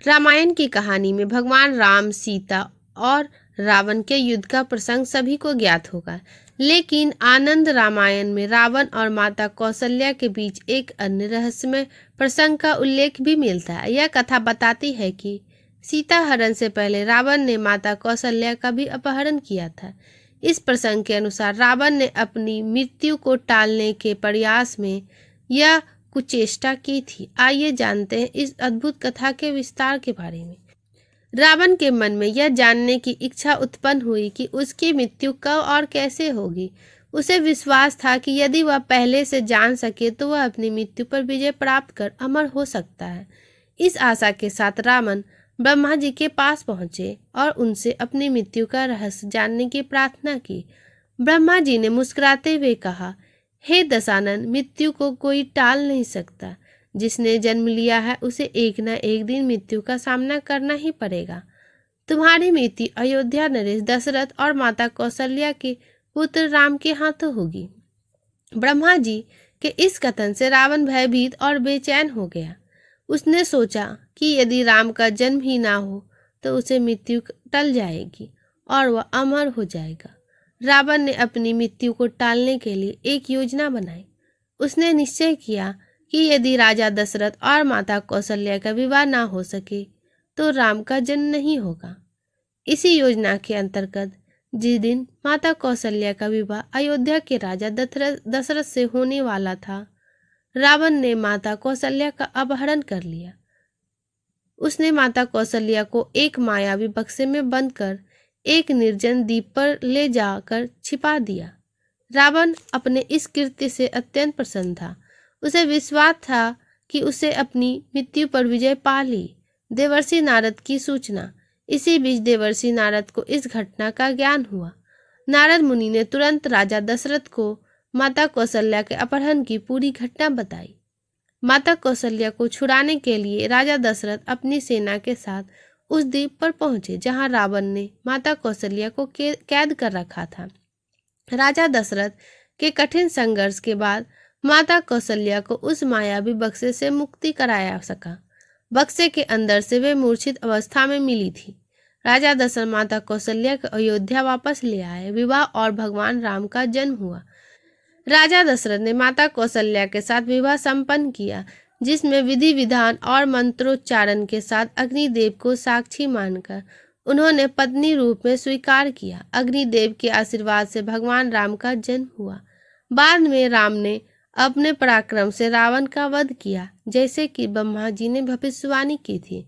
रामायण की कहानी में भगवान राम, सीता और रावण के युद्ध का प्रसंग सभी को ज्ञात होगा, लेकिन आनंद रामायण में रावण और माता कौशल्या के बीच एक अन्य रहस्यमय प्रसंग का उल्लेख भी मिलता है। यह कथा बताती है कि सीता हरण से पहले रावण ने माता कौशल्या का भी अपहरण किया था। इस प्रसंग के अनुसार रावण ने अपनी मृत्यु को टालने के प्रयास में यह कुचेष्टा की थी। आइए जानते हैं इस अद्भुत कथा के विस्तार के बारे में। रावण के मन में यह जानने की इच्छा उत्पन्न हुई कि उसकी मृत्यु कब और कैसे होगी। उसे विश्वास था कि यदि वह पहले से जान सके तो वह अपनी मृत्यु पर विजय प्राप्त कर अमर हो सकता है। इस आशा के साथ रावण ब्रह्मा जी के पास पहुंचे और उनसे अपनी मृत्यु का रहस्य जानने की प्रार्थना की। ब्रह्मा जी ने मुस्कुराते हुए कहा, हे दशानन, मृत्यु को कोई टाल नहीं सकता। जिसने जन्म लिया है उसे एक न एक दिन मृत्यु का सामना करना ही पड़ेगा। तुम्हारी मृत्यु अयोध्या नरेश दशरथ और माता कौशल्या के पुत्र राम के हाथों होगी। ब्रह्मा जी के इस कथन से रावण भयभीत और बेचैन हो गया। उसने सोचा कि यदि राम का जन्म ही ना हो तो उसे मृत्यु टल जाएगी और वह अमर हो जाएगा। रावण ने अपनी मृत्यु को टालने के लिए एक योजना बनाई। उसने निश्चय किया कि यदि राजा दशरथ और माता कौशल्या का विवाह ना हो सके तो राम का जन्म नहीं होगा। इसी योजना के अंतर्गत जिस दिन माता कौशल्या का विवाह अयोध्या के राजा दशरथ से होने वाला था, रावण ने माता कौशल्या का अपहरण कर लिया। उसने माता कौशल्या को एक मायावी बक्से में बंद कर एक निर्जन द्वीप पर ले जाकर छिपा दिया। रावण अपने इस कृत्य से अत्यंत प्रसन्न था। उसे विश्वास था कि उसे अपनी मृत्यु पर विजय पा ली। देवर्षि नारद की सूचना। इसी बीच देवर्षि नारद को इस घटना का ज्ञान हुआ। नारद मुनि ने तुरंत राजा दशरथ को माता कौशल्या के अपहरण की पूरी घटना बताई। माता कौशल्या को छुड़ाने के लिए राजा दशरथ अपनी सेना के साथ उस द्वीप पर पहुंचे जहां रावण ने माता कौशल्या को कैद कर रखा था। राजा दशरथ के कठिन संघर्ष के बाद माता कौशल्या को उस मायावी बक्से से मुक्ति कराया सका। बक्से के अंदर से वे मूर्छित अवस्था में मिली थी। राजा दशरथ माता कौशल्या को अयोध्या वापस ले आए। विवाह और भगवान राम का जन्म हुआ। राजा दशरथ ने माता कौशल्या के साथ विवाह संपन्न किया, जिसमें विधि विधान और मंत्रोच्चारण के साथ अग्निदेव को साक्षी मानकर उन्होंने पत्नी रूप में स्वीकार किया। अग्निदेव के आशीर्वाद से भगवान राम का जन्म हुआ। बाद में राम ने अपने पराक्रम से रावण का वध किया, जैसे कि ब्रह्मा जी ने भविष्यवाणी की थी।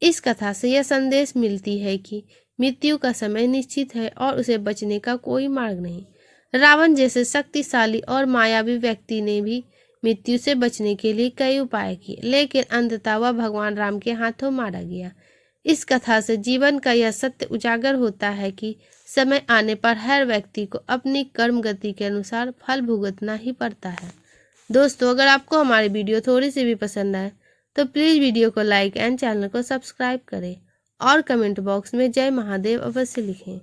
इस कथा से यह संदेश मिलती है कि मृत्यु का समय निश्चित है और उसे बचने का कोई मार्ग नहीं। रावण जैसे शक्तिशाली और मायावी व्यक्ति ने भी मृत्यु से बचने के लिए कई उपाय किए, लेकिन अंततः वह भगवान राम के हाथों मारा गया। इस कथा से जीवन का यह सत्य उजागर होता है कि समय आने पर हर व्यक्ति को अपनी कर्म गति के अनुसार फल भुगतना ही पड़ता है। दोस्तों, अगर आपको हमारी वीडियो थोड़ी सी भी पसंद आए तो प्लीज़ वीडियो को लाइक एंड चैनल को सब्सक्राइब करें और कमेंट बॉक्स में जय महादेव अवश्य लिखें।